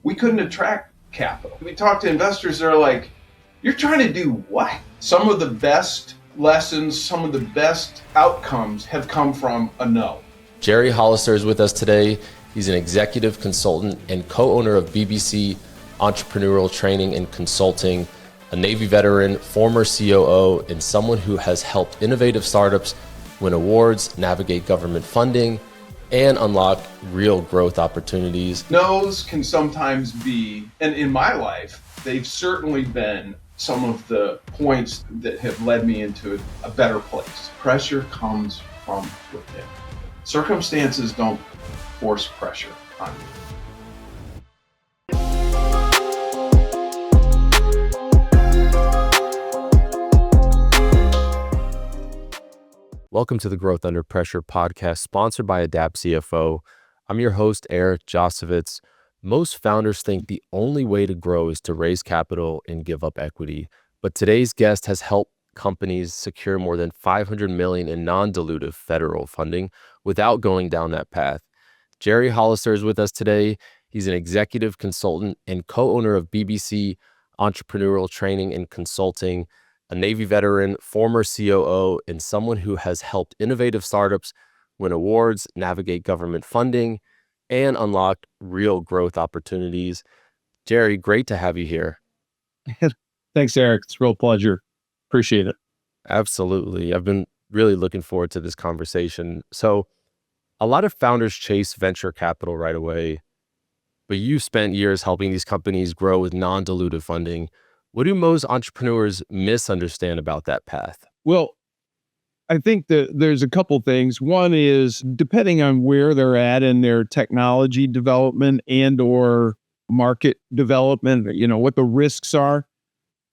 we couldn't attract capital. We talk to investors, they're like, you're trying to do what? Some of the best lessons, some of the best outcomes have come from a no. Jerry Hollister is with us today. He's an executive consultant and co-owner of BBC Entrepreneurial Training and Consulting, a Navy veteran, former COO, and someone who has helped innovative startups win awards, navigate government funding, and unlock real growth opportunities. No's can sometimes be, and in my life, they've certainly been some of the points that have led me into a better place. Pressure comes from within. Circumstances don't force pressure on you. Welcome to the Growth Under Pressure podcast, sponsored by Adapt CFO. I'm your host, Eric Josovitz. Most founders think the only way to grow is to raise capital and give up equity. But today's guest has helped companies secure more than $500 million in non-dilutive federal funding without going down that path. Jerry Hollister is with us today. He's an executive consultant and co-owner of BBC Entrepreneurial Training and Consulting, a Navy veteran, former COO, and someone who has helped innovative startups win awards, navigate government funding, and unlock real growth opportunities. Jerry, great to have you here. Thanks, Eric. It's a real pleasure. Appreciate it. Absolutely. I've been really looking forward to this conversation. So a lot of founders chase venture capital right away, but you've spent years helping these companies grow with non-dilutive funding. What do most entrepreneurs misunderstand about that path? Well, I think that there's a couple things. One is, depending on where they're at in their technology development and or market development, what the risks are.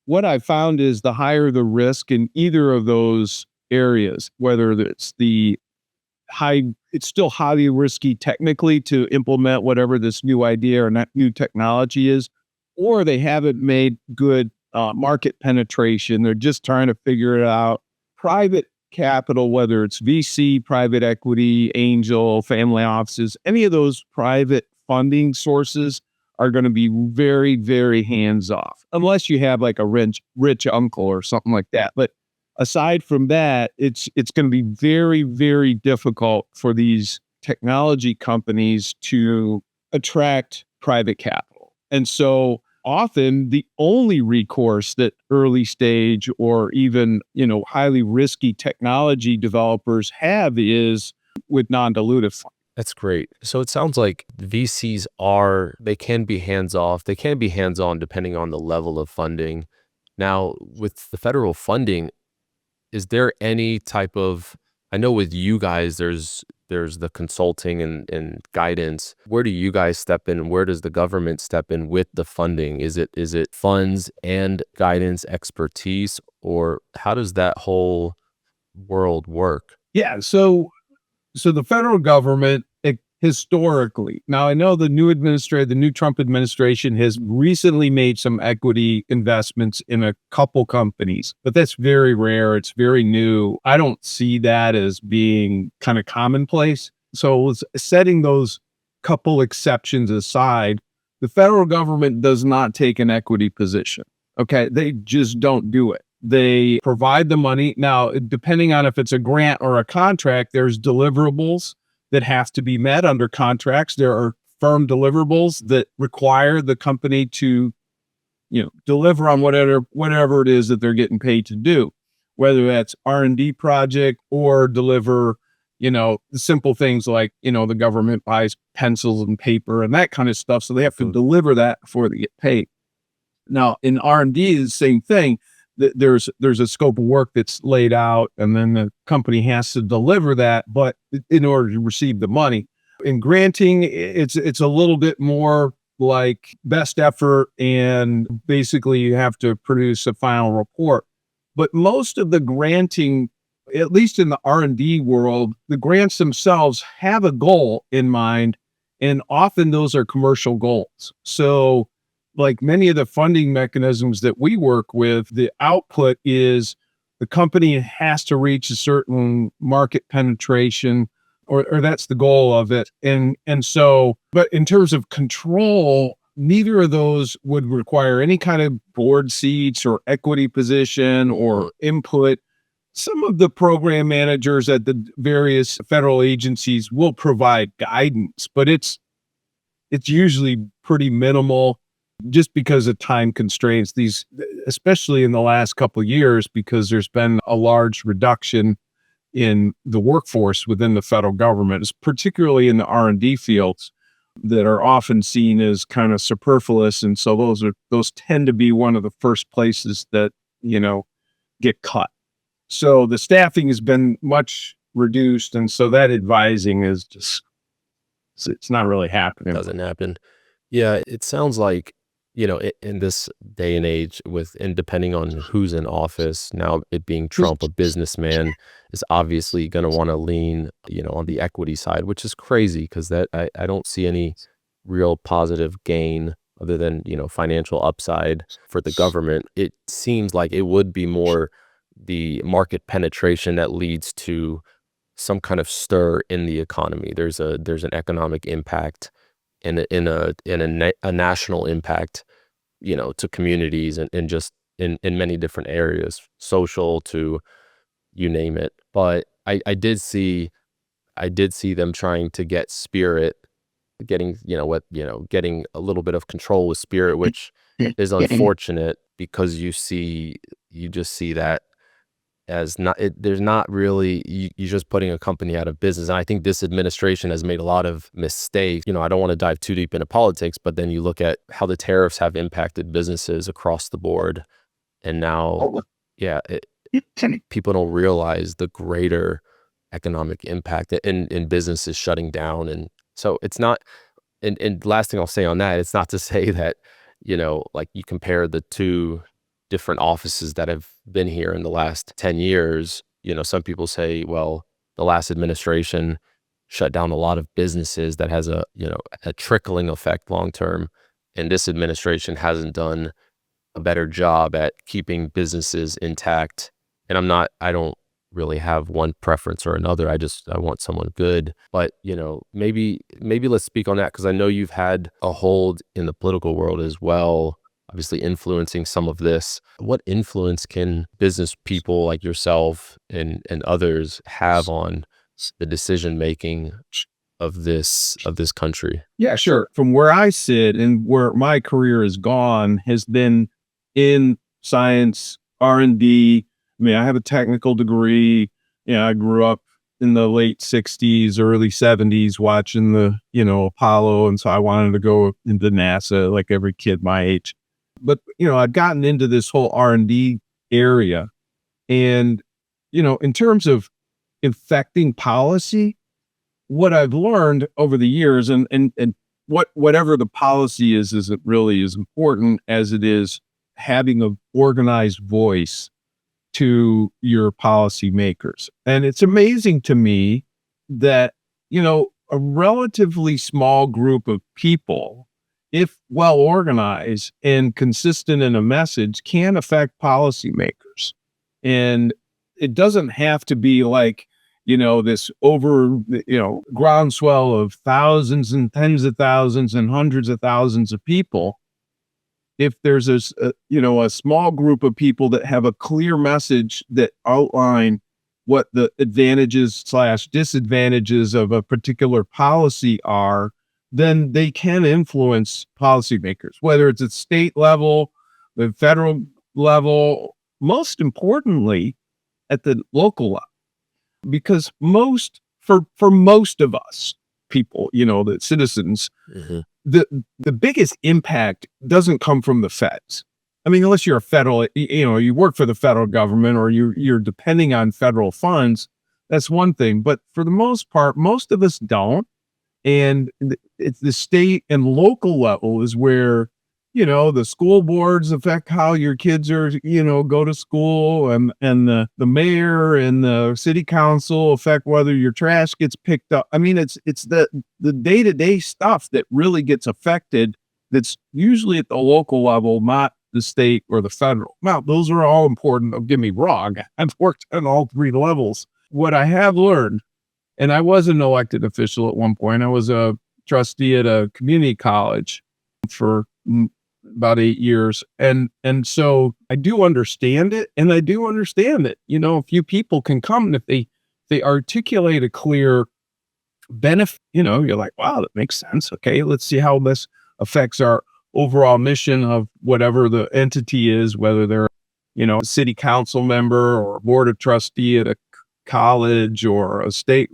What I found is the higher the risk in either of those areas, whether it's it's still highly risky technically to implement whatever this new idea or new technology is, or they haven't made good market penetration. They're just trying to figure it out. Private capital, whether it's VC, private equity, angel, family offices, any of those private funding sources are going to be very, very hands-off, unless you have like a rich uncle or something like that. But aside from that, it's going to be very, very difficult for these technology companies to attract private capital. And so often the only recourse that early stage or even, highly risky technology developers have is with non-dilutive funding. That's great. So it sounds like VCs they can be hands-off. They can be hands-on depending on the level of funding. Now, with the federal funding, is there any type of, I know with you guys, there's the consulting and guidance. Where do you guys step in? Where does the government step in with the funding? Is it funds and guidance expertise, or how does that whole world work? Yeah. So the federal government, historically, now I know the new Trump administration has recently made some equity investments in a couple companies, but that's very rare. It's very new. I don't see that as being kind of commonplace. So setting those couple exceptions aside, the federal government does not take an equity position. Okay. They just don't do it. They provide the money. Now, depending on if it's a grant or a contract, there's deliverables that have to be met under contracts. There are firm deliverables that require the company to, deliver on whatever it is that they're getting paid to do, whether that's R&D project or deliver, simple things like, the government buys pencils and paper and that kind of stuff. So they have to deliver that before they get paid. Now, in R&D, the same thing. There's a scope of work that's laid out, and then the company has to deliver that, but in order to receive the money. In granting, it's a little bit more like best effort, and basically you have to produce a final report. But most of the granting, at least in the R&D world, the grants themselves have a goal in mind, and often those are commercial goals. So like many of the funding mechanisms that we work with, the output is the company has to reach a certain market penetration, or that's the goal of it. And so, but in terms of control, neither of those would require any kind of board seats or equity position or input. Some of the program managers at the various federal agencies will provide guidance, but it's usually pretty minimal just because of time constraints. These, especially in the last couple of years, because there's been a large reduction in the workforce within the federal government, particularly in the R&D fields that are often seen as kind of superfluous. And so those tend to be one of the first places that, get cut. So the staffing has been much reduced. And so that advising is just, it's not really happening. It doesn't happen. Yeah, it sounds like, in this day and age and depending on who's in office, now it being Trump, a businessman, is obviously going to want to lean, on the equity side, which is crazy because that I don't see any real positive gain other than, financial upside for the government. It seems like it would be more the market penetration that leads to some kind of stir in the economy. There's an economic impact and a national impact, to communities and just in many different areas, social to you name it. But I did see them trying to get Spirit, getting a little bit of control with Spirit, which is unfortunate because you just see that as there's not really, you're just putting a company out of business. And I think this administration has made a lot of mistakes. I don't want to dive too deep into politics, but then you look at how the tariffs have impacted businesses across the board. And now, people don't realize the greater economic impact in businesses shutting down. And so it's not, and last thing I'll say on that, it's not to say that, like you compare the two different offices that have been here in the last 10 years, some people say, well, the last administration shut down a lot of businesses that has a trickling effect long term. And this administration hasn't done a better job at keeping businesses intact. And I don't really have one preference or another. I want someone good. But, maybe let's speak on that because I know you've had a hold in the political world as well, obviously influencing some of this. What influence can business people like yourself and others have on the decision making of this country? Yeah, sure. From where I sit and where my career has gone has been in science, R&D. I mean, I have a technical degree. I grew up in the late 60s, early 70s watching the, Apollo. And so I wanted to go into NASA like every kid my age. But, I've gotten into this whole R&D area and, in terms of infecting policy, what I've learned over the years and whatever the policy isn't really as important as it is having an organized voice to your policymakers. And it's amazing to me that, a relatively small group of people, if well organized and consistent in a message, can affect policymakers. And it doesn't have to be like, this groundswell of thousands and tens of thousands and hundreds of thousands of people. If there's a small group of people that have a clear message that outline what the advantages / disadvantages of a particular policy are, then they can influence policymakers, whether it's at state level, the federal level, most importantly, at the local level. Because for most of us people, the citizens, the biggest impact doesn't come from the feds. I mean, unless you're a federal, you work for the federal government or you're depending on federal funds, that's one thing. But for the most part, most of us don't. And it's the state and local level is where, the school boards affect how your kids are, go to school, and the mayor and the city council affect whether your trash gets picked up. I mean, it's the day-to-day stuff that really gets affected. That's usually at the local level, not the state or the federal. Now, those are all important. Don't get me wrong. I've worked on all three levels. What I have learned, and I was an elected official at one point. I was a trustee at a community college. for about 8 years. And so I do understand it. And I do understand that, a few people can come, and if they articulate a clear benefit, you're like, wow, that makes sense. Okay, let's see how this affects our overall mission of whatever the entity is, whether they're, a city council member or a board of trustee at a college or a state,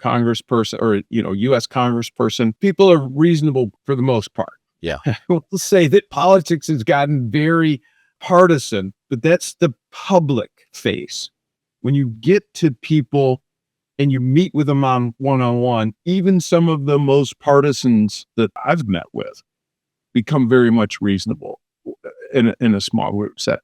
congressperson or, U.S. congressperson. People are reasonable for the most part. Yeah. We'll say that politics has gotten very partisan, but that's the public face. When you get to people and you meet with them on one-on-one, even some of the most partisans that I've met with become very much reasonable in a small group set.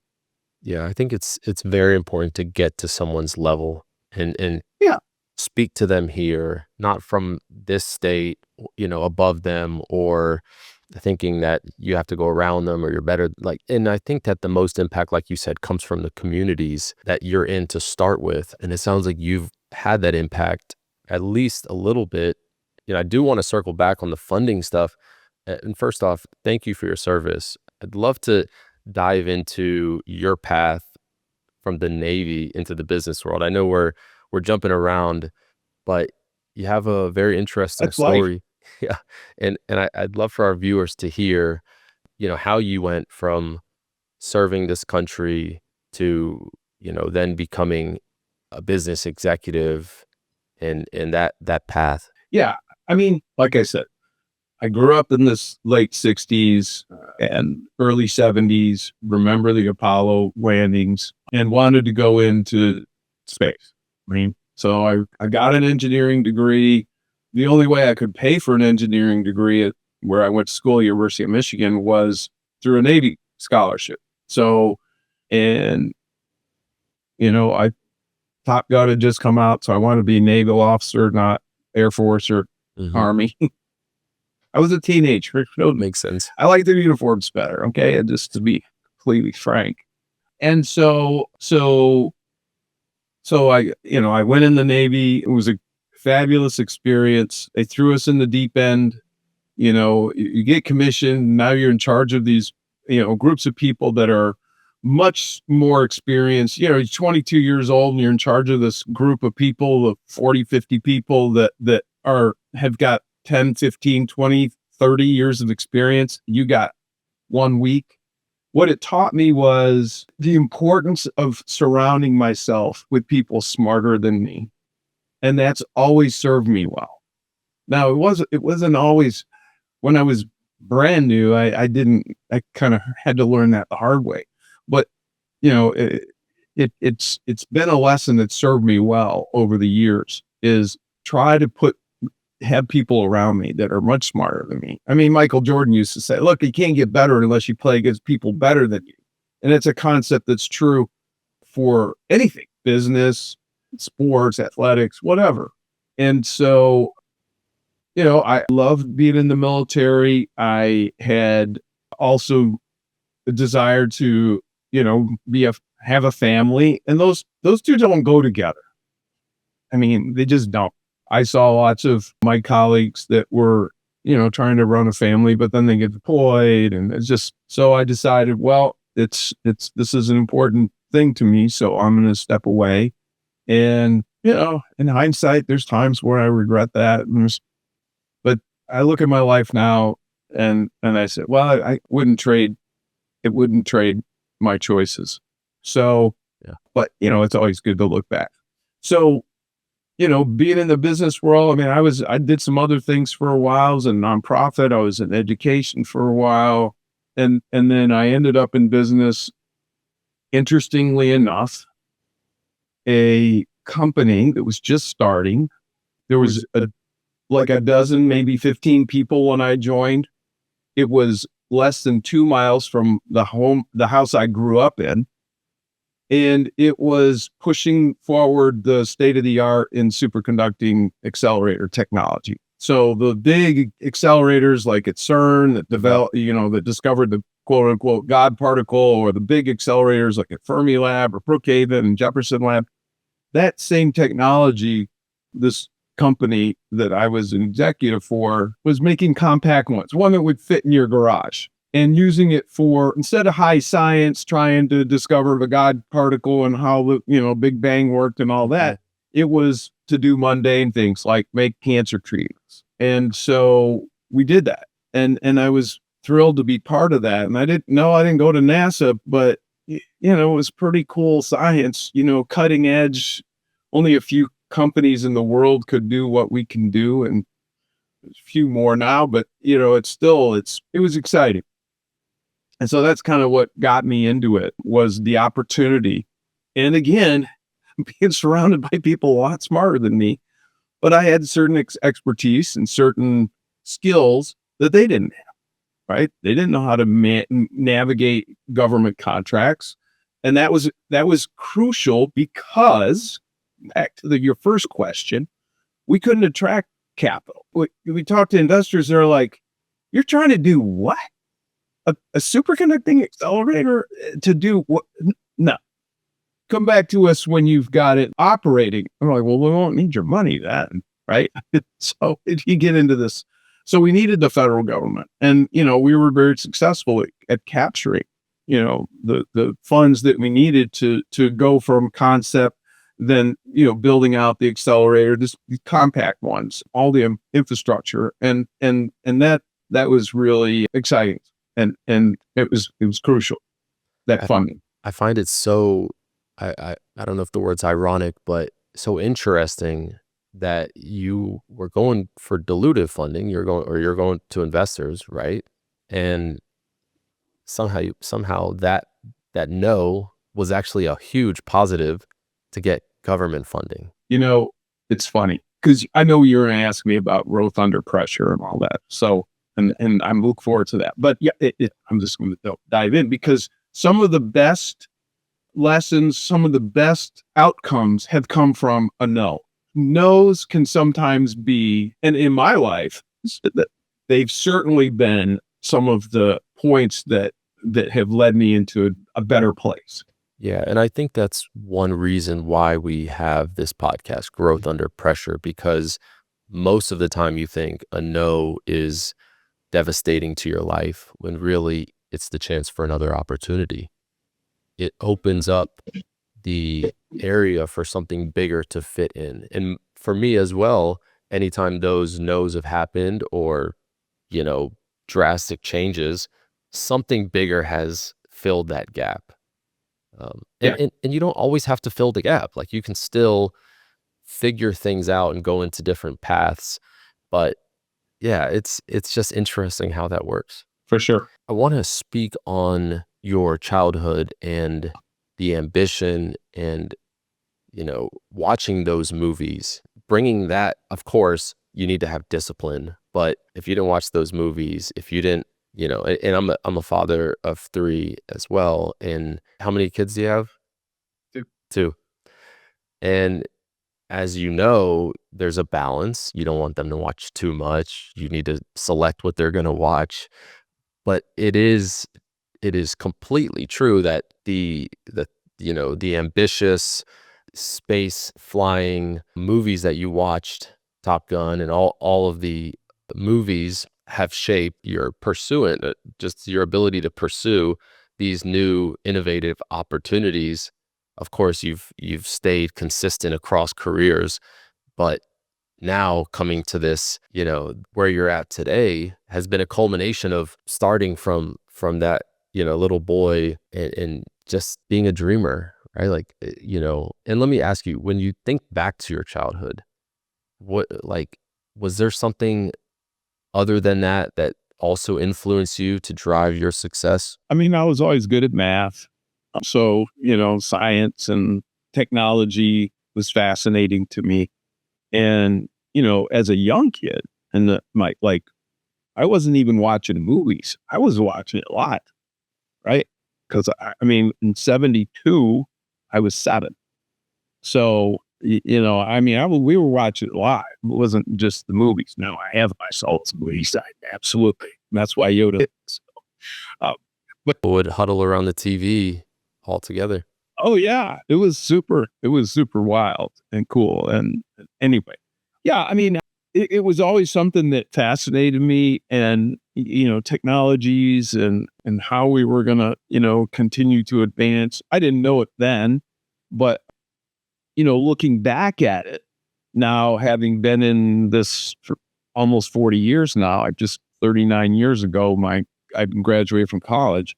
Yeah, I think it's very important to get to someone's level and Yeah. speak to them here, not from this state, above them, or thinking that you have to go around them or you're better. And I think that the most impact, like you said, comes from the communities that you're in to start with. And it sounds like you've had that impact at least a little bit. I do want to circle back on the funding stuff. And first off, thank you for your service. I'd love to dive into your path from the Navy into the business world. I know we're jumping around, but you have a very interesting That's life. story. Yeah. And I'd love for our viewers to hear, how you went from serving this country to, then becoming a business executive and that path. Yeah. I mean, like I said, I grew up in this late 60s and early 70s, remember the Apollo landings, and wanted to go into space. So I got an engineering degree. The only way I could pay for an engineering degree at where I went to school, University of Michigan, was through a Navy scholarship. So, and, I Top Gun had just come out, so I wanted to be a naval officer, not Air Force or Army. I was a teenager. Makes sense. I like their uniforms better. Okay. And just to be completely frank. And so I, I went in the Navy. It was a fabulous experience. They threw us in the deep end. You get commissioned. Now you're in charge of these, groups of people that are much more experienced. You're 22 years old and you're in charge of this group of people, of 40, 50 people that have got 10, 15, 20, 30 years of experience. You got 1 week. What it taught me was the importance of surrounding myself with people smarter than me. And that's always served me well. Now, it wasn't always when I was brand new. I kind of had to learn that the hard way. But, it's been a lesson that served me well over the years, is try to have people around me that are much smarter than me. I mean, Michael Jordan used to say, look, you can't get better unless you play against people better than you. And it's a concept that's true for anything, business, sports, athletics, whatever. And so, I loved being in the military. I had also the desire to, have a family, and those two don't go together. I mean, they just don't. I saw lots of my colleagues that were, trying to run a family, but then they get deployed, and it's just, so I decided, well, this is an important thing to me, so I'm going to step away. And, in hindsight, there's times where I regret that. But I look at my life now and I said, well, I wouldn't trade my choices. So, yeah. But, it's always good to look back. So, being in the business world, I mean, I did some other things for a while. I was a nonprofit. I was in education for a while. And then I ended up in business. Interestingly enough, a company that was just starting. There was like a dozen, maybe 15 people when I joined. It was less than 2 miles from the house I grew up in. And it was pushing forward the state of the art in superconducting accelerator technology. So the big accelerators like at CERN that that discovered the quote unquote God particle, or the big accelerators like at Fermilab or Brookhaven and Jefferson Lab, that same technology, this company that I was an executive for was making compact ones, one that would fit in your garage, and using it for, instead of high science, trying to discover the God particle and how the Big Bang worked and all that. It was to do mundane things like make cancer treatments. And so we did that. And I was thrilled to be part of that. And I didn't go to NASA, but it was pretty cool science, cutting edge. Only a few companies in the world could do what we can do, and there's a few more now, but it was exciting. And so that's kind of what got me into it, was the opportunity. And again, being surrounded by people a lot smarter than me, but I had certain expertise and certain skills that they didn't have, right? They didn't know how to navigate government contracts. And that was crucial because, back to your first question, we couldn't attract capital. We talked to investors, they're like, you're trying to do what? A superconducting accelerator to do what? No. Come back to us when you've got it operating. I'm like, well, we won't need your money then, right? So you get into this. So we needed the federal government. And, we were very successful at capturing, the funds that we needed to go from concept, then, building out the accelerator, these compact ones, all the infrastructure. And that was really exciting. And it was crucial, that funding. I find it so, I don't know if the word's ironic, but so interesting that you were going for dilutive funding, you're going to investors, right? And somehow that no was actually a huge positive to get government funding. It's funny because I know you're going to ask me about growth under pressure and all that. So, and I'm looking forward to that. But yeah, I'm just going to dive in, because some of the best lessons, some of the best outcomes have come from a no. No's can sometimes be, and in my life, they've certainly been some of the points that have led me into a better place. Yeah, and I think that's one reason why we have this podcast, Growth Under Pressure, because most of the time you think a no is devastating to your life, when really it's the chance for another opportunity. It opens up the area for something bigger to fit in. And for me as well, anytime those no's have happened, or, drastic changes, something bigger has filled that gap. And you don't always have to fill the gap. Like, you can still figure things out and go into different paths. But yeah, it's just interesting how that works. For sure. I want to speak on your childhood and the ambition and, watching those movies, bringing that. Of course, you need to have discipline, but if you didn't watch those movies, if you didn't, and I'm a father of 3 as well. And how many kids do you have? 2. And as you know, there's a balance. You don't want them to watch too much. You need to select what they're going to watch. But it is completely true that the ambitious space flying movies that you watched, Top Gun and all of the movies, have shaped your just your ability to pursue these new innovative opportunities. Of course, you've stayed consistent across careers, but now coming to this, where you're at today has been a culmination of starting from that, little boy and just being a dreamer, right? Like, and let me ask you, when you think back to your childhood, was there something other than that also influenced you to drive your success? I mean, I was always good at math. So, science and technology was fascinating to me. And, as a young kid, and I wasn't even watching movies. I was watching it a lot, right? Because in 72, I was 7. So, we were watching it live. It wasn't just the movies. No, I have my soul's movie side. Absolutely. And that's why Yoda. But would huddle around the TV all together. Oh yeah, it was super wild and cool. And anyway, Yeah, I mean, it was always something that fascinated me, and technologies and how we were gonna continue to advance. I didn't know it then, but looking back at it now, having been in this for almost 40 years now, I just 39 years ago, I graduated from college.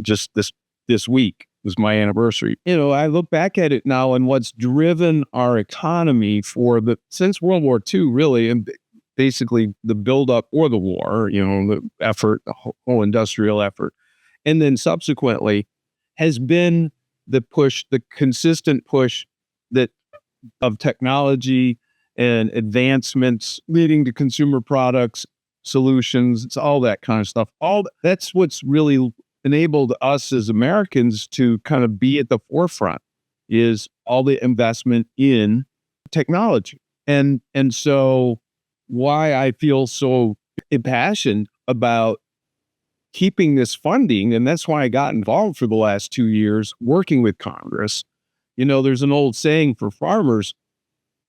Just this week was my anniversary. I look back at it now, and what's driven our economy since World War II, really, and basically the buildup or the war, the effort, the whole industrial effort, and then subsequently has been the consistent push that of technology and advancements leading to consumer products, solutions. It's all that kind of stuff. That's what's really enabled us as Americans to kind of be at the forefront, is all the investment in technology. And so why I feel so impassioned about keeping this funding, and that's why I got involved for the last 2 years working with Congress. There's an old saying for farmers: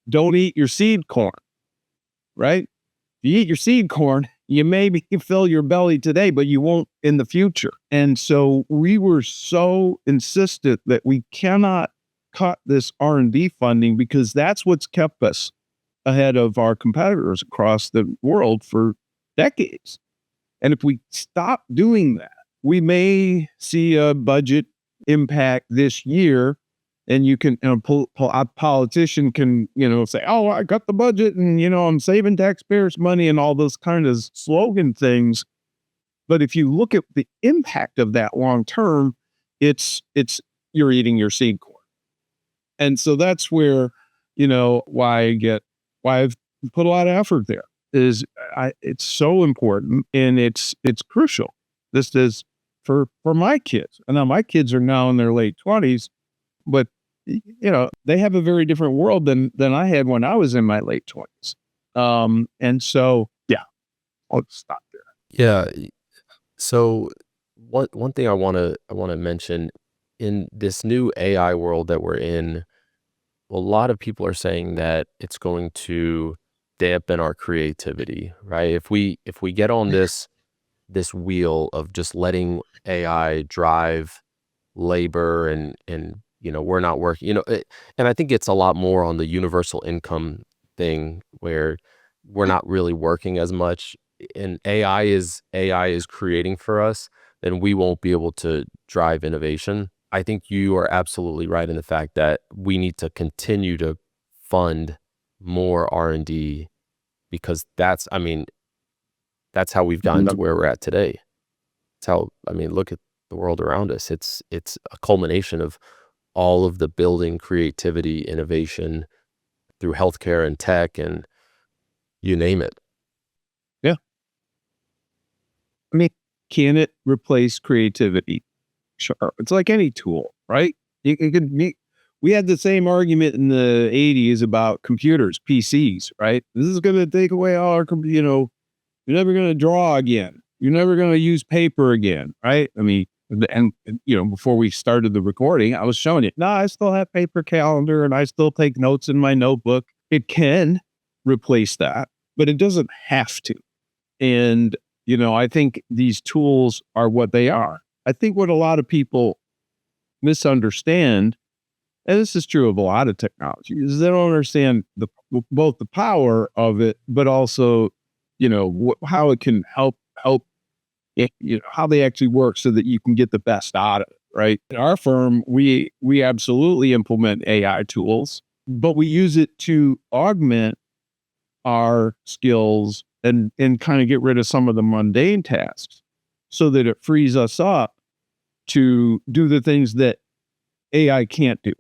don't eat your seed corn, right? If you eat your seed corn, you maybe fill your belly today, but you won't in the future. And so we were so insistent that we cannot cut this R&D funding, because that's what's kept us ahead of our competitors across the world for decades. And if we stop doing that, we may see a budget impact this year. And you can, a politician can, say, "Oh, I got the budget, and I'm saving taxpayers' money," and all those kind of slogan things. But if you look at the impact of that long term, it's you're eating your seed corn. And so that's where, why I've put a lot of effort there. It's so important, and it's crucial. This is for my kids, and now my kids are now in their late 20s. But they have a very different world than I had when I was in my late 20s. And so, yeah, I'll stop there. Yeah. So one thing I want to mention, in this new AI world that we're in, a lot of people are saying that it's going to dampen our creativity, right? If we get on this wheel of just letting AI drive labor, and we're not working, and I think it's a lot more on the universal income thing, where we're not really working as much, and AI is creating for us, then we won't be able to drive innovation. I think you are absolutely right in the fact that we need to continue to fund more R&D, because that's how we've gotten to where we're at today. It's how, look at the world around us. It's a culmination of all of the building creativity, innovation through healthcare and tech, and you name it. Yeah. Can it replace creativity? Sure. It's like any tool, right? We had the same argument in the 80s about computers, PCs, right? This is going to take away all our, you're never going to draw again. You're never going to use paper again, right? And before we started the recording, I was showing it. No, I still have paper calendar, and I still take notes in my notebook. It can replace that, but it doesn't have to. And, I think these tools are what they are. I think what a lot of people misunderstand, and this is true of a lot of technology, is they don't understand both the power of it, but also, how it can help, how they actually work, so that you can get the best out of it, right? In our firm, we absolutely implement AI tools, but we use it to augment our skills and kind of get rid of some of the mundane tasks, so that it frees us up to do the things that AI can't do.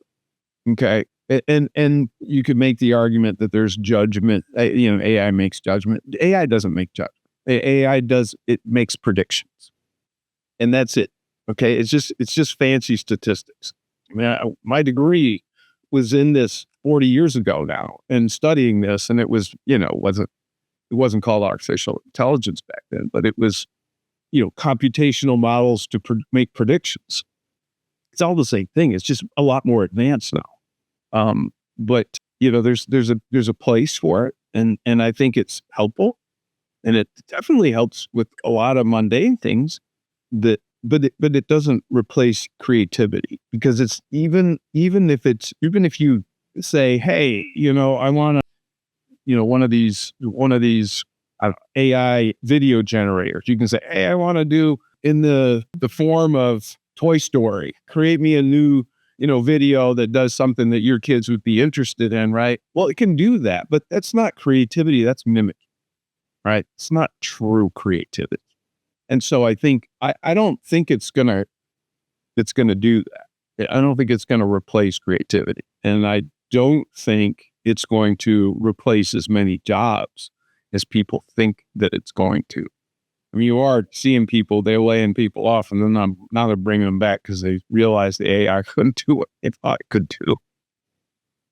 Okay. And you could make the argument that there's judgment, AI makes judgment. AI doesn't make judgment. It makes predictions, and that's it. Okay. It's just fancy statistics. My degree was in this 40 years ago now, and studying this, and it was, it wasn't called artificial intelligence back then, but it was, computational models to make predictions. It's all the same thing. It's just a lot more advanced now. But there's a place for it. And I think it's helpful, and it definitely helps with a lot of mundane things. But it doesn't replace creativity, because it's even if you say, hey, I want to, one of these AI video generators. You can say, hey, I want to do in the form of Toy Story, create me a new video that does something that your kids would be interested in, right? Well, it can do that, but that's not creativity, that's mimicking, right? It's not true creativity. And so I think I don't think it's gonna do that. I don't think it's gonna replace creativity, and I don't think it's going to replace as many jobs as people think that it's going to. I mean, you are seeing people, they're laying people off, and then now they're bringing them back because they realize the AI couldn't do what they thought it could do.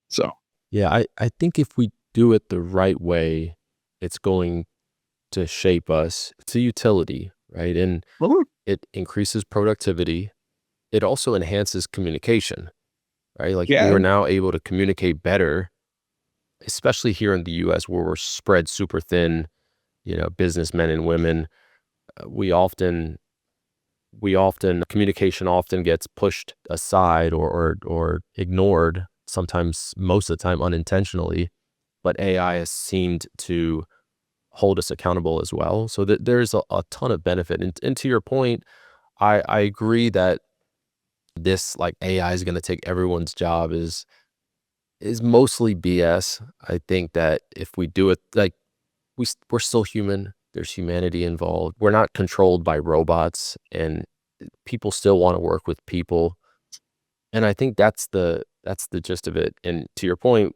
So, Yeah, I think if we do it the right way, it's going to shape us to utility, right? And it increases productivity. It also enhances communication, right? Like we yeah, are now able to communicate better, especially here in the US where we're spread super thin, businessmen and women. We often communication often gets pushed aside or ignored, sometimes most of the time unintentionally, but AI has seemed to hold us accountable as well. So that there's a ton of benefit. And to your point, I agree that this like AI is going to take everyone's job is mostly BS. I think that if we do it like we're still human. There's humanity involved. We're not controlled by robots, and people still want to work with people. And I think that's the gist of it. And to your point,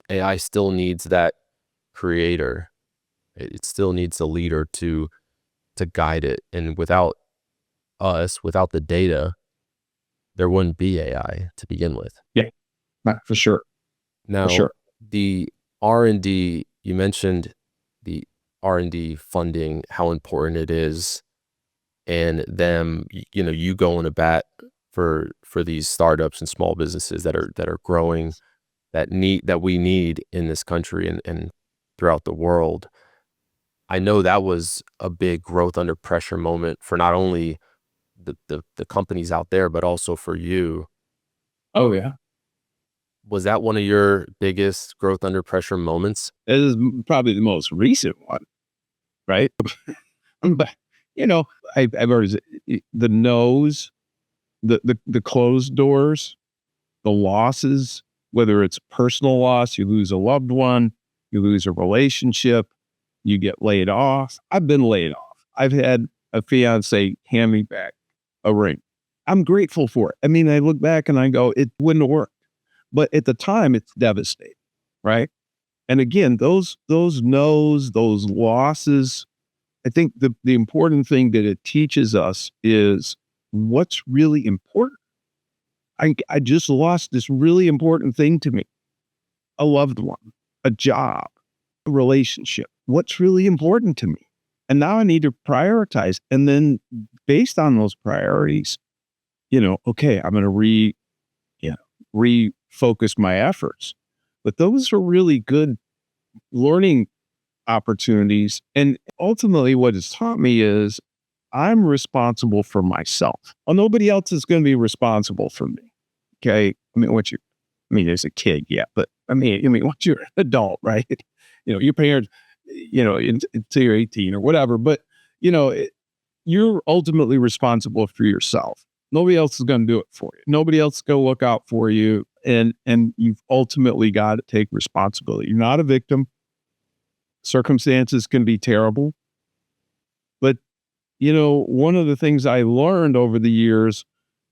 AI still needs that creator. It still needs a leader to guide it. And without us, without the data, there wouldn't be AI to begin with. yeah, for sure. Now, For sure. the R&D, you mentioned the R&D funding, how important it is, and them, you going to bat for these startups and small businesses that are growing, that we need in this country and throughout the world. I know that was a big growth under pressure moment for not only the companies out there, but also for you. Oh yeah. Was that one of your biggest growth under pressure moments? It is probably the most recent one, right? But I've always the no's, the closed doors, the losses, whether it's personal loss, you lose a loved one, you lose a relationship, you get laid off. I've been laid off. I've had a fiance hand me back a ring. I'm grateful for it. I mean, I look back and I go, it wouldn't have worked. But at the time, it's devastating, right? And again, those no's, those losses, I think the important thing that it teaches us is what's really important. I just lost this really important thing to me, a loved one, a job, a relationship. What's really important to me? And now I need to prioritize. And then based on those priorities, okay, I'm going to refocus my efforts. But those are really good learning opportunities. And ultimately what it's taught me is I'm responsible for myself. Well, nobody else is going to be responsible for me. Okay. I mean, as a kid, yeah, but I mean, once you're an adult, right? Your parents, until you're 18 or whatever, but you're ultimately responsible for yourself. Nobody else is going to do it for you. Nobody else is going to look out for you. And you've ultimately got to take responsibility. You're not a victim. Circumstances can be terrible. But, one of the things I learned over the years,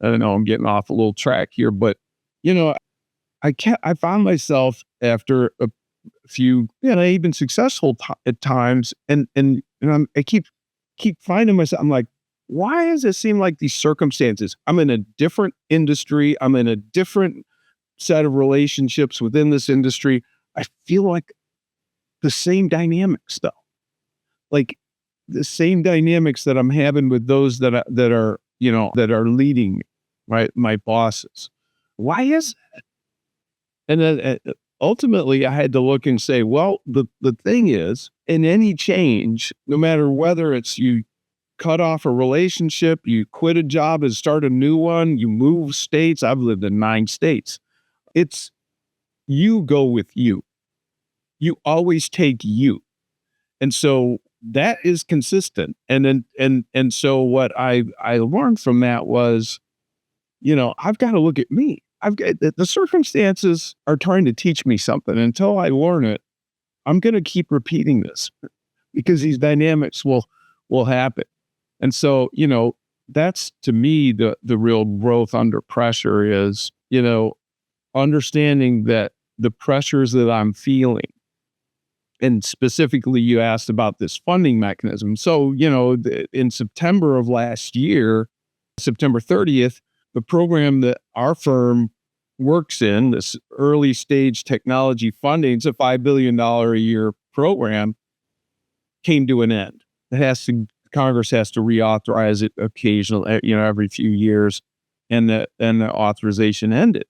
I don't know, I'm getting off a little track here, but, I found myself after a few, even successful at times, and I keep finding myself, I'm like, why does it seem like these circumstances? I'm in a different industry. I'm in a different set of relationships within this industry. I feel like the same dynamics, though. Like the same dynamics that I'm having with those that are leading, right? My bosses. Why is that? And then ultimately I had to look and say, well, the thing is, in any change, no matter whether it's you cut off a relationship, you quit a job and start a new one, you move states. I've lived in 9 states. It's you go with you. You always take you. And so that is consistent. And so what I learned from that was, I've got to look at me. I've got the circumstances are trying to teach me something. Until I learn it, I'm going to keep repeating this because these dynamics will happen. And so, that's to me the real growth under pressure is, understanding that the pressures that I'm feeling. And specifically, you asked about this funding mechanism. So, in September of last year, September 30th, the program that our firm works in, this early stage technology funding, it's a $5 billion a year program, came to an end. Congress has to reauthorize it occasionally, every few years, and the authorization ended.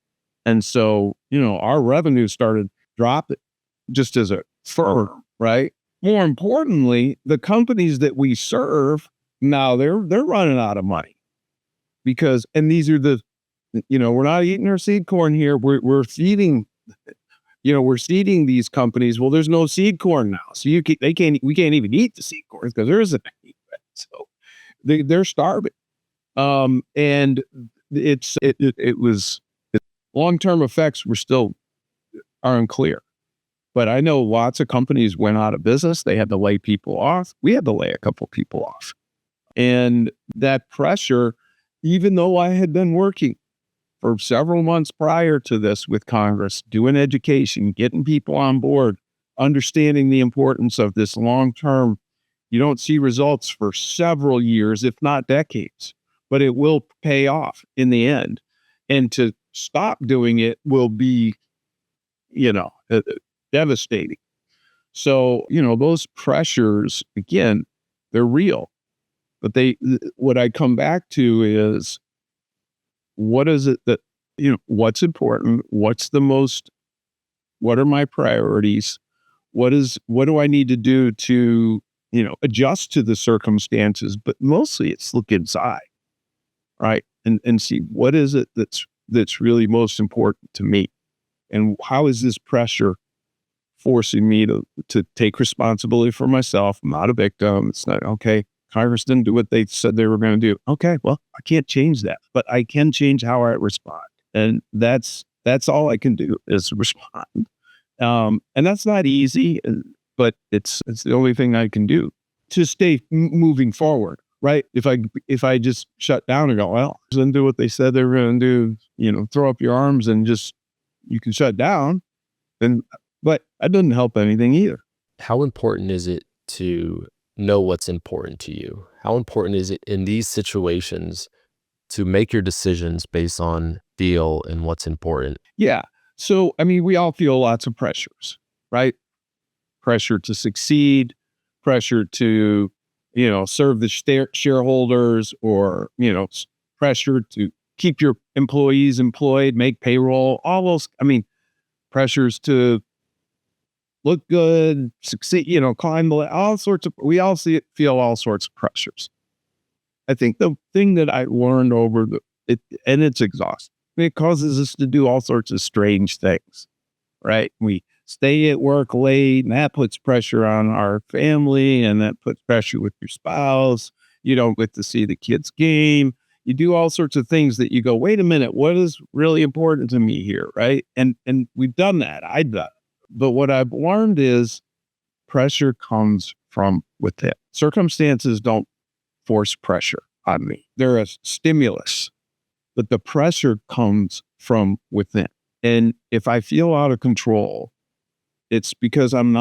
And so, our revenue started dropping just as a firm, right? More importantly, the companies that we serve now, they're running out of money and these are we're not eating our seed corn here. We're feeding, we're seeding these companies. Well, there's no seed corn now, so we can't even eat the seed corn because there isn't any. So they're starving. And it was long-term effects are unclear. But I know lots of companies went out of business. They had to lay people off. We had to lay a couple people off. And that pressure, even though I had been working for several months prior to this with Congress, doing education, getting people on board, understanding the importance of this long-term, you don't see results for several years, if not decades, but it will pay off in the end. And to stop doing it will be, devastating. So, those pressures, again, they're real. But what I come back to is, what is it that, what's important? What are my priorities? What do I need to do to, adjust to the circumstances? But mostly it's look inside, right? And see, what is it that's really most important to me? And how is this pressure forcing me to take responsibility for myself? I'm not a victim. It's not, okay, Congress didn't do what they said they were going to do. Okay, well, I can't change that, but I can change how I respond. And that's all I can do is respond. And that's not easy, but it's the only thing I can do to stay moving forward, right? If I just shut down and go, well, didn't do what they said they were going to do, throw up your arms and just, you can shut down, but that doesn't help anything either. How important is it to know what's important to you? How important is it in these situations to make your decisions based on feel and what's important? Yeah. So, we all feel lots of pressures, right? Pressure to succeed, pressure to, serve the shareholders, or, pressure to keep your employees employed, make payroll, all those, pressures to look good, succeed, climb all sorts of, feel all sorts of pressures. I think the thing that I learned and it's exhausting, it causes us to do all sorts of strange things, right? We stay at work late, and that puts pressure on our family, and that puts pressure with your spouse. You don't get to see the kids' game. You do all sorts of things that you go, wait a minute, what is really important to me here, right? And we've done that. I've done it. But what I've learned is pressure comes from within. Circumstances don't force pressure on me. They're a stimulus, but the pressure comes from within. And if I feel out of control, it's because I'm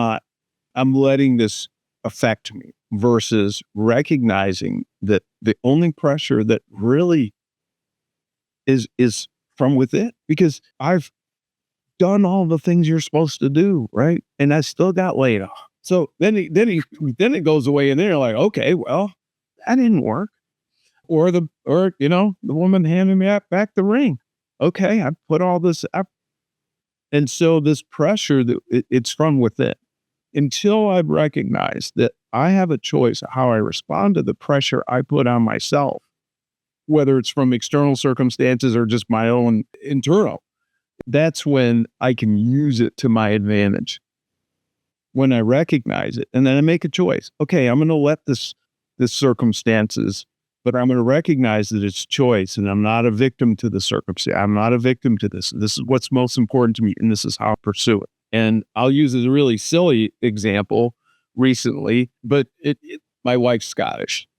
letting this affect me, versus recognizing that the only pressure that really is from within, because I've done all the things you're supposed to do, right? And I still got laid off. So then it goes away, and then you're like, okay, well, that didn't work. Or the woman handing me back the ring. Okay, I put all this up. And so this pressure it's from within. Until I've recognized that I have a choice of how I respond to the pressure I put on myself, whether it's from external circumstances or just my own internal, that's when I can use it to my advantage. When I recognize it, and then I make a choice. Okay, I'm going to let this circumstances, but I'm going to recognize that it's choice, and I'm not a victim to the circumstance. I'm not a victim to this. This is what's most important to me, and this is how I pursue it. And I'll use a really silly example recently, but my wife's Scottish.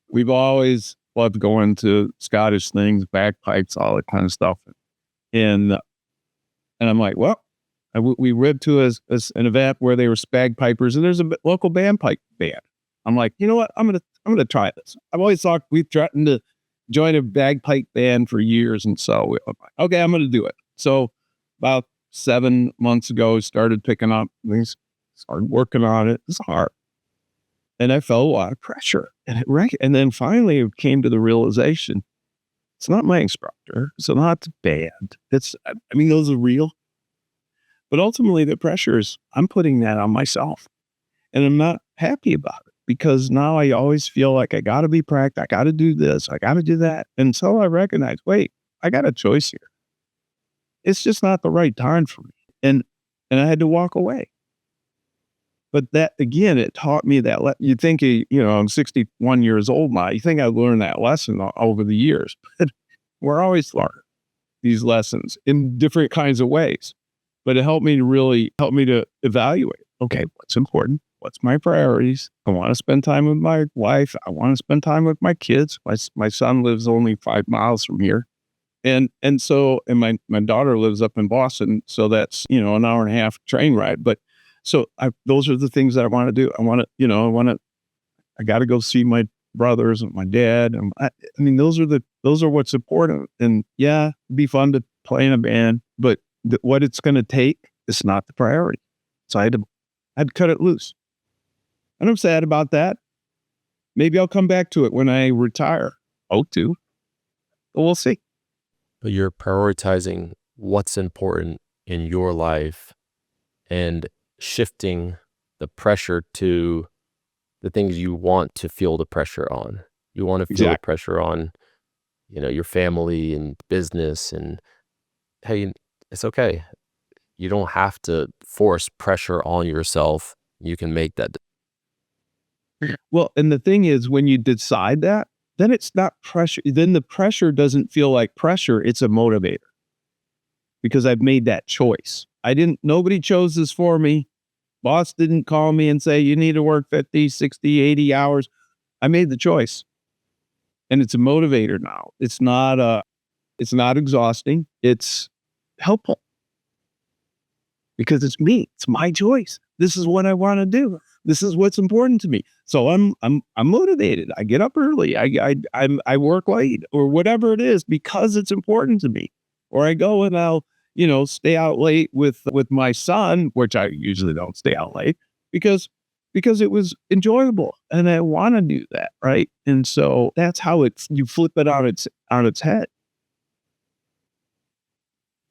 We've always loved going to Scottish things, bagpipes, all that kind of stuff. And I'm like, well, we ripped to an event where they were bagpipers, and there's a local bagpipe band. I'm like, you know what? I'm gonna try this. I've always thought we've threatened to join a bagpipe band for years, and so I'm like, okay, I'm gonna do it. So about 7 months ago, started picking up things, started working on it. It's hard, and I felt a lot of pressure, and then finally it came to the realization: it's not my instructor, it's not the band. Those are real. But ultimately, the pressure is I'm putting that on myself, and I'm not happy about it because now I always feel like I got to be practiced. I got to do this. I got to do that. And so I recognize, wait, I got a choice here. It's just not the right time for me, and I had to walk away. But that again, it taught me that. You think, I'm 61 years old now. You think I learned that lesson over the years, but we're always learning these lessons in different kinds of ways. But it helped me to evaluate, okay, what's important? What's my priorities? I want to spend time with my wife. I want to spend time with my kids. My son lives only 5 miles from here. And my daughter lives up in Boston. So that's, an hour and a half train ride. But those are the things that I want to do. I got to go see my brothers and my dad. And those are what's important. And yeah, it'd be fun to play in a band, but what it's going to take is not the priority. So I had to cut it loose. And I'm sad about that. Maybe I'll come back to it when I retire. Hope to. But we'll see. But you're prioritizing what's important in your life and shifting the pressure to the things you want to feel the pressure on. You want to feel the pressure on, your family and business, and hey, it's okay. You don't have to force pressure on yourself. You can make that. Well, and the thing is, when you decide that, then it's not pressure. Then the pressure doesn't feel like pressure. It's a motivator because I've made that choice. Nobody chose this for me. Boss didn't call me and say, you need to work 50, 60, 80 hours. I made the choice. And it's a motivator now. It's not exhausting. It's helpful because it's me. It's my choice. This is what I want to do. This is what's important to me. So I'm motivated. I get up early. I work late or whatever it is because it's important to me. Or I go and I'll stay out late with my son, which I usually don't stay out late because it was enjoyable and I want to do that, right? And so that's how you flip it on its head.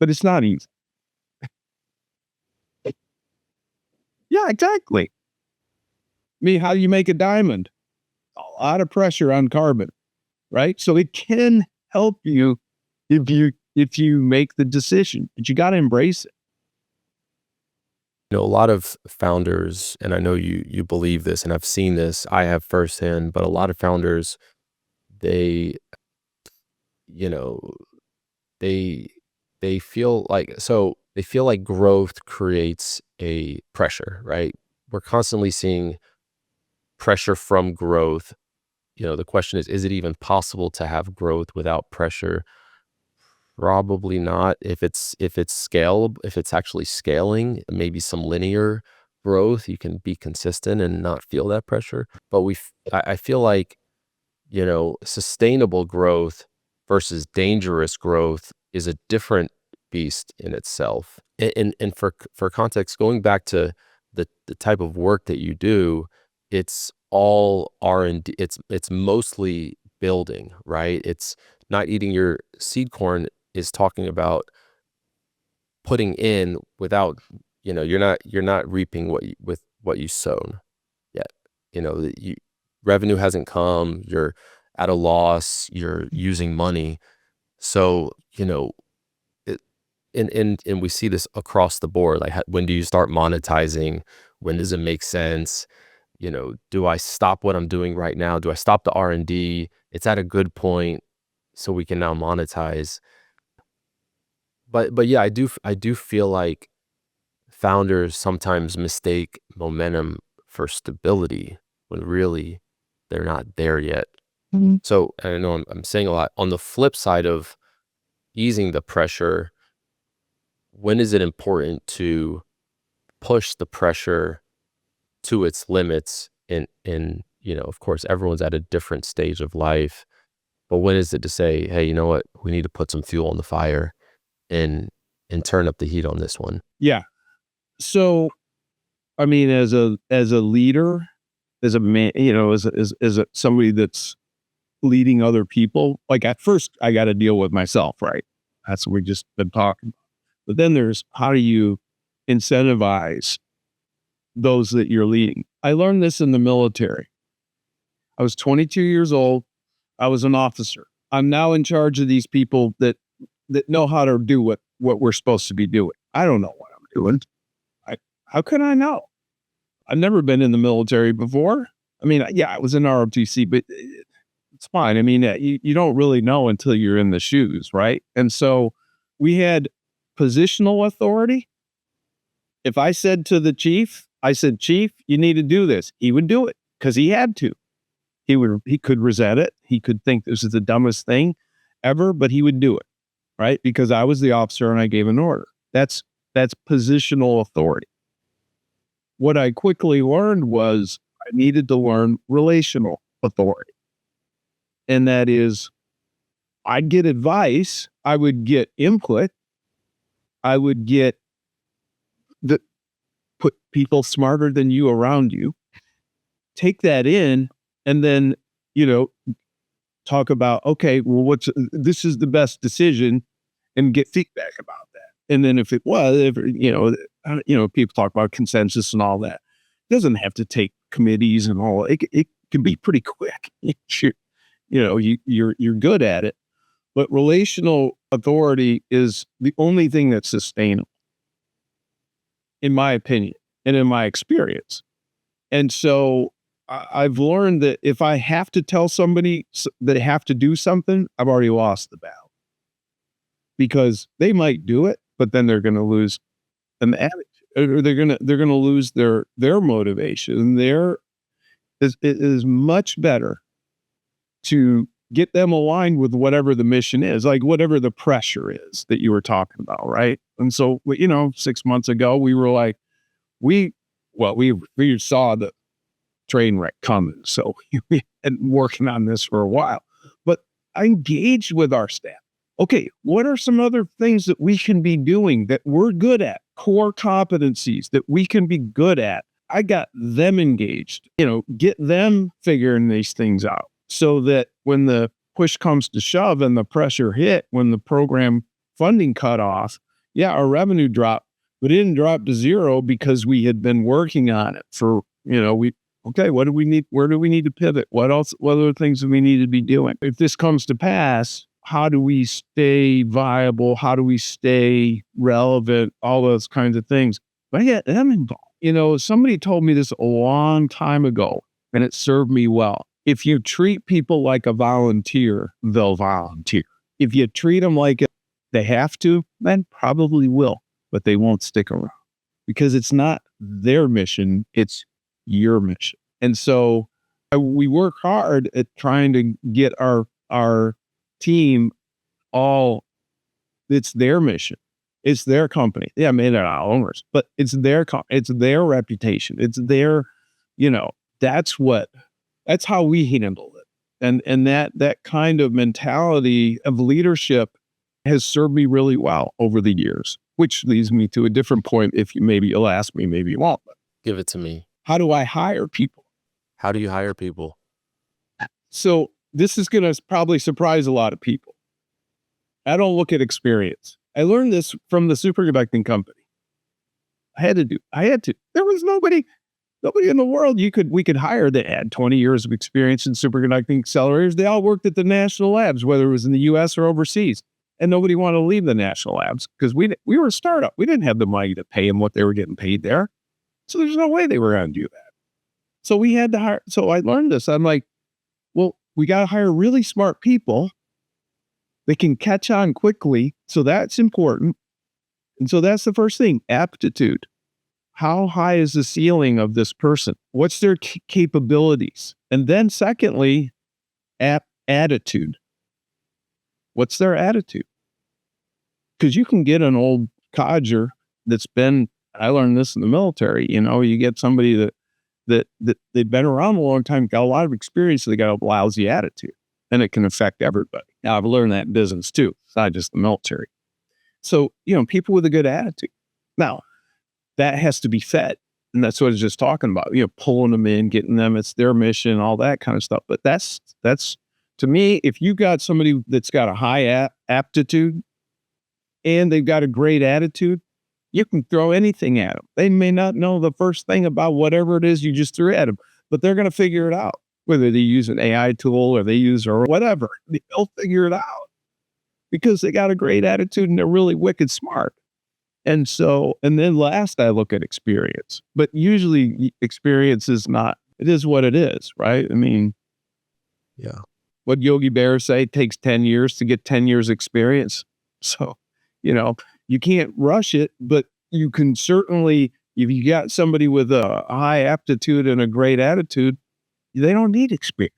But it's not easy. Yeah, exactly. How do you make a diamond? A lot of pressure on carbon, right? So it can help you if you make the decision, but you got to embrace it. A lot of founders, and I know you believe this, and I've seen this, I have firsthand, but a lot of founders, they feel like growth creates a pressure, right? We're constantly seeing pressure from growth. The question is it even possible to have growth without pressure? Probably not. If it's scalable, if it's actually scaling, maybe some linear growth, you can be consistent and not feel that pressure. But I feel like, sustainable growth versus dangerous growth is a different beast in itself. And for context, going back to the type of work that you do, it's all R&D. It's mostly building, right? It's not eating your seed corn is talking about putting in without, you're not reaping with what you sown yet. Revenue hasn't come, you're at a loss, you're using money. So, and we see this across the board. Like, when do you start monetizing? When does it make sense? Do I stop what I'm doing right now? Do I stop the R&D? It's at a good point, so we can now monetize. But yeah, I do feel like founders sometimes mistake momentum for stability when really they're not there yet. So I know I'm saying a lot. On the flip side of easing the pressure, when is it important to push the pressure to its limits? And of course, everyone's at a different stage of life. But when is it to say, hey, you know what? We need to put some fuel on the fire and turn up the heat on this one. Yeah. So, I mean, as a leader, as a man, as somebody that's leading other people, like, at first I got to deal with myself, right? That's what we just been talking about. But then there's, how do you incentivize those that you're leading? I learned this in the military. I was 22 years old. I was an officer. I'm now in charge of these people that know how to do what we're supposed to be doing. I don't know what I'm doing. How can I know? I've never been in the military before. I mean, yeah, I was in ROTC, but it's fine. I mean, you don't really know until you're in the shoes, right? And so we had positional authority. If I said to the chief, Chief, you need to do this, he would do it because he had to. He could resent it. He could think this is the dumbest thing ever, but he would do it, right? Because I was the officer and I gave an order. That's positional authority. What I quickly learned was I needed to learn relational authority. And that is, I'd get advice, I would get input, I would get put people smarter than you around you, take that in, and then, talk about, okay, well, this is the best decision, and get feedback about that. And then if it was, people talk about consensus and all that. It doesn't have to take committees and all. It can be pretty quick. You're good at it. But relational authority is the only thing that's sustainable, in my opinion and in my experience. And so I've learned that if I have to tell somebody that they have to do something, I've already lost the battle, because they might do it, but then they're going to lose an attitude, or they're going to lose their motivation. It is much better to get them aligned with whatever the mission is, like whatever the pressure is that you were talking about, right? And so, 6 months ago, we were like, we saw the train wreck coming, so we had been working on this for a while. But I engaged with our staff. Okay, what are some other things that we can be doing that we're good at, core competencies that we can be good at? I got them engaged, get them figuring these things out, so that when the push comes to shove and the pressure hit, when the program funding cut off, yeah, our revenue dropped, but it didn't drop to zero because we had been working on it for, what do we need? Where do we need to pivot? What other things do we need to be doing? If this comes to pass, how do we stay viable? How do we stay relevant? All those kinds of things. But I get them involved. Somebody told me this a long time ago, and it served me well. If you treat people like a volunteer, they'll volunteer. If you treat them like they have to, then probably will, but they won't stick around, because it's not their mission, it's your mission. And so we work hard at trying to get our team it's their mission. It's their company. Yeah, maybe they're not owners, but it's their it's their reputation. It's their, that's how we handle it. And that kind of mentality of leadership has served me really well over the years, which leads me to a different point. You'll ask me, maybe you won't. But Give it to me. how do I hire people? How do you hire people? So this is going to probably surprise a lot of people. I don't look at experience. I learned this from the superconducting company. I had to. There was nobody in the world we could hire that had 20 years of experience in superconducting accelerators. They all worked at the national labs, whether it was in the US or overseas. And nobody wanted to leave the national labs because we were a startup. We didn't have the money to pay them what they were getting paid there. So there's no way they were going to do that. So we had to hire. So I learned this. I'm like, well, we got to hire really smart people. They can catch on quickly. So that's important. And so that's the first thing, aptitude. How high is the ceiling of this person? What's their capabilities? And then secondly, attitude. What's their attitude? Because you can get an old codger that's been, I learned this in the military, you get somebody that they've been around a long time, got a lot of experience, so they got a lousy attitude, and it can affect everybody. Now, I've learned that in business too. It's not just the military. So, people with a good attitude. Now, that has to be fed. And that's what I was just talking about, pulling them in, getting them, it's their mission, all that kind of stuff. But that's to me, if you got somebody that's got a high aptitude and they've got a great attitude, you can throw anything at them. They may not know the first thing about whatever it is you just threw at them, but they're going to figure it out. Whether they use an AI tool or they use or whatever, they'll figure it out because they got a great attitude and they're really wicked smart. And then last I look at experience, but usually experience is not, it is what it is, right? I mean, Yeah. What Yogi Bear say, it takes 10 years to get 10 years experience. So, you can't rush it, but you can certainly, if you got somebody with a high aptitude and a great attitude, they don't need experience.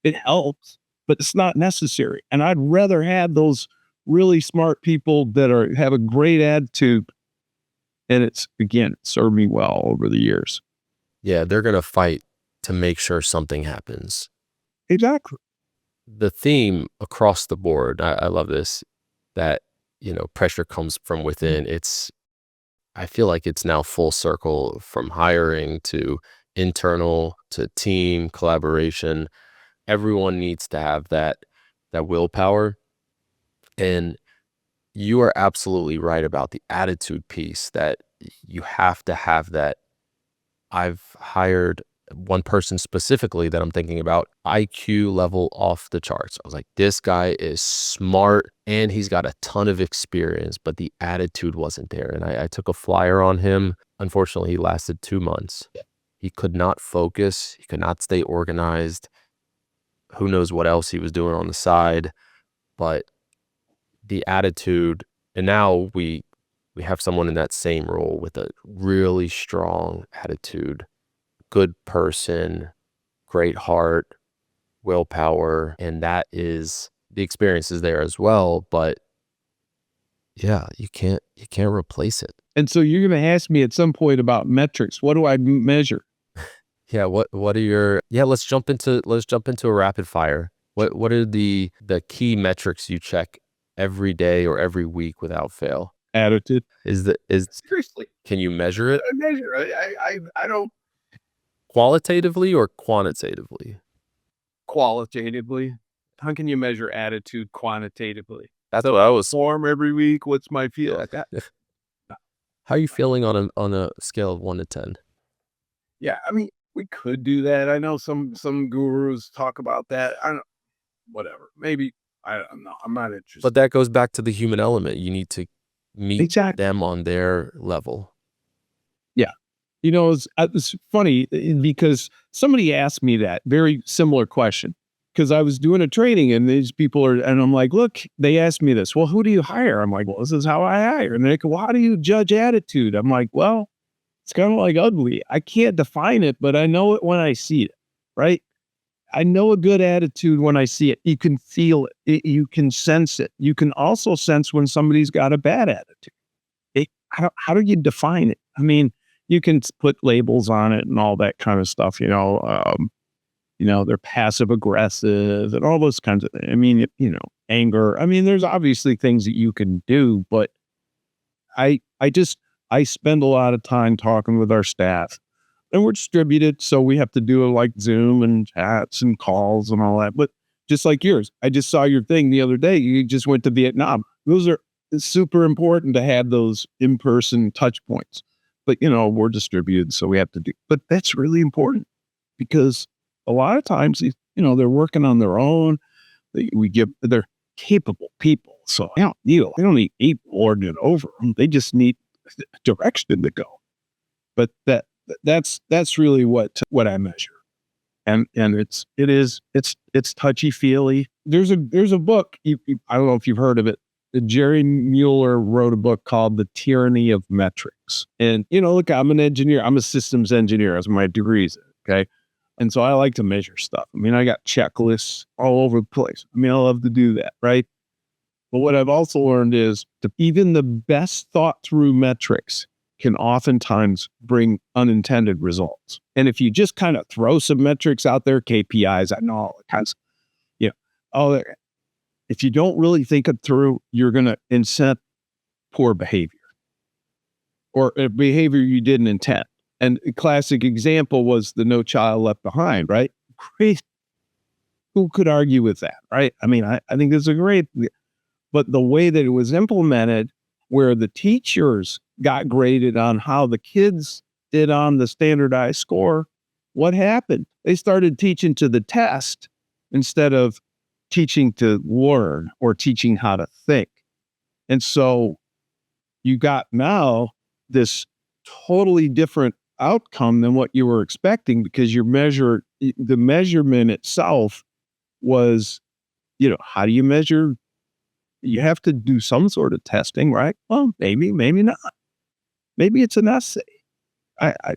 It helps, but it's not necessary. And I'd rather have those really smart people that have a great attitude. And it's, again, served me well over the years. Yeah, they're going to fight to make sure something happens. Exactly. The theme across the board, I love this, that, pressure comes from within. I feel like it's now full circle from hiring to internal to team collaboration. Everyone needs to have that willpower. And you are absolutely right about the attitude piece, that you have to have that. I've hired one person specifically that I'm thinking about, IQ level off the charts. I was like, this guy is smart and he's got a ton of experience, but the attitude wasn't there. And I took a flyer on him. Unfortunately, he lasted 2 months. He could not focus. He could not stay organized. Who knows what else he was doing on the side, but the attitude. And now we have someone in that same role with a really strong attitude, good person, great heart, willpower, and that is, the experience is there as well, but yeah, you can't replace it. And so you're going to ask me at some point about metrics. What do I measure? Yeah, what are your, let's jump into a rapid fire. What are the key metrics you check every day or every week without fail? Attitude. Seriously, Can you measure it? I measure. I don't. Qualitatively or quantitatively? Qualitatively. How can you measure attitude quantitatively? That's what I was. Form every week. What's my feel? How are you feeling on a scale of 1 to 10? Yeah, I mean, we could do that. I know some gurus talk about that. I don't. Whatever. Maybe. I don't know. I'm not interested. But that goes back to the human element. You need to meet Exactly. them on their level. Yeah. It's funny because somebody asked me that very similar question, because I was doing a training and these people and I'm like, look, they asked me this. Well, who do you hire? I'm like, well, this is how I hire. And they go, well, how do you judge attitude? I'm like, well, it's kind of like ugly. I can't define it, but I know it when I see it, right? I know a good attitude when I see it. You can feel it. You can sense it. You can also sense when somebody's got a bad attitude. How do you define it? I mean, you can put labels on it and all that kind of stuff, they're passive aggressive and all those kinds of things. I mean, anger. I mean, there's obviously things that you can do, but I spend a lot of time talking with our staff, and we're distributed. So we have to do like Zoom and chats and calls and all that. But just like yours, I just saw your thing the other day. You just went to Vietnam. it's super important to have those in-person touch points. But, we're distributed, so we have to do, but that's really important because a lot of times, they're working on their own. They're capable people. So they don't need people ordering over them. They just need direction to go. But that's really what I measure. And it's touchy feely. There's a book. I don't know if you've heard of it. Jerry Mueller wrote a book called The Tyranny of Metrics. And, look, I'm an engineer. I'm a systems engineer as my degrees. Okay. And so I like to measure stuff. I mean, I got checklists all over the place. I mean, I love to do that. Right. But what I've also learned is even the best thought through metrics can oftentimes bring unintended results. And if you just kind of throw some metrics out there, KPIs, I know all the kinds, if you don't really think it through, you're going to incent poor behavior or a behavior you didn't intend. And a classic example was the No Child Left Behind, right? Great. Who could argue with that, right? I mean, I think it's a great, but the way that it was implemented, where the teachers got graded on how the kids did on the standardized score, what happened? They started teaching to the test instead of teaching to learn or teaching how to think. And so you got now this totally different outcome than what you were expecting because the measurement itself was, how do you measure? You have to do some sort of testing, right? Well, maybe not. Maybe it's an essay. I'm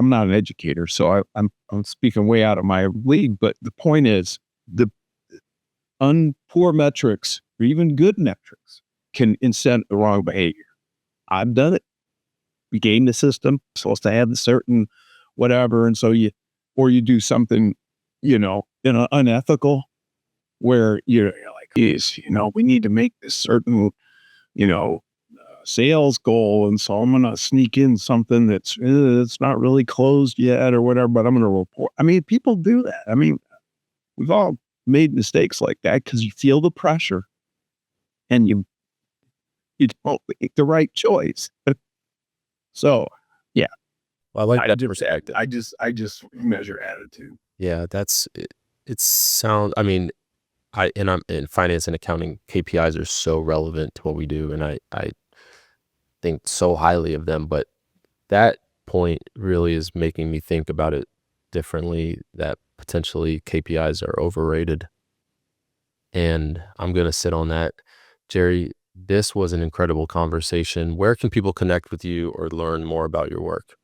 not an educator, so I'm speaking way out of my league. But the point is, the poor metrics or even good metrics can incent the wrong behavior. I've done it. We game the system, supposed to have a certain whatever, and so you do something, unethical, where you're like, we need to make this certain, sales goal, and so I'm going to sneak in something that's it's not really closed yet or whatever, but I'm going to report. I mean, people do that. I mean, we've all made mistakes like that because you feel the pressure and you don't make the right choice. So, yeah. Well, I like that just perspective. I just measure attitude. Yeah, I mean, I'm in finance and accounting. KPIs are so relevant to what we do, and I think so highly of them. But that point really is making me think about it differently, that potentially KPIs are overrated. And I'm going to sit on that. Jerry, this was an incredible conversation. Where can people connect with you or learn more about your work?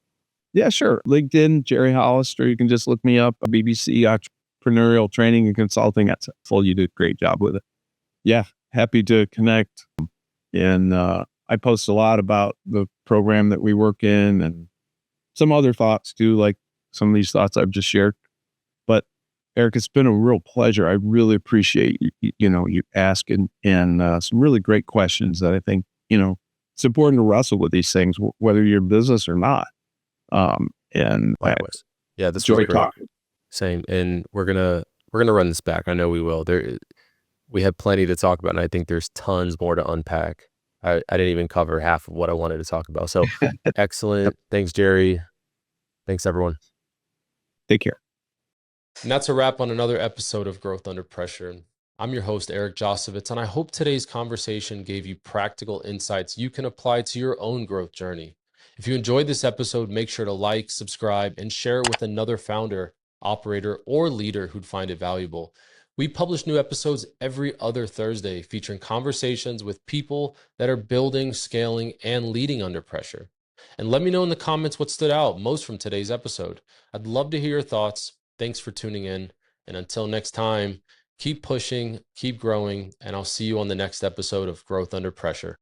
Yeah, sure. LinkedIn, Jerry Hollister. You can just look me up. BBC Entrepreneurial Training and Consulting. That's full. You did a great job with it. Yeah, happy to connect. And I post a lot about the program that we work in and some other thoughts too, like some of these thoughts I've just shared. But Eric, it's been a real pleasure. I really appreciate you asking and some really great questions that I think, it's important to wrestle with these things, whether you're in business or not. And Likewise. Yeah, this enjoy was great. talking. Same. And we're gonna run this back. I know we will. We have plenty to talk about, and I think there's tons more to unpack. I didn't even cover half of what I wanted to talk about. So excellent. Thanks, Jerry. Thanks, everyone. Take care. And that's a wrap on another episode of Growth Under Pressure. I'm your host, Eric Josovitz, and I hope today's conversation gave you practical insights you can apply to your own growth journey. If you enjoyed this episode, make sure to like, subscribe, and share it with another founder, operator, or leader who'd find it valuable. We publish new episodes every other Thursday featuring conversations with people that are building, scaling, and leading under pressure. And let me know in the comments what stood out most from today's episode. I'd love to hear your thoughts. Thanks for tuning in. And until next time, keep pushing, keep growing, and I'll see you on the next episode of Growth Under Pressure.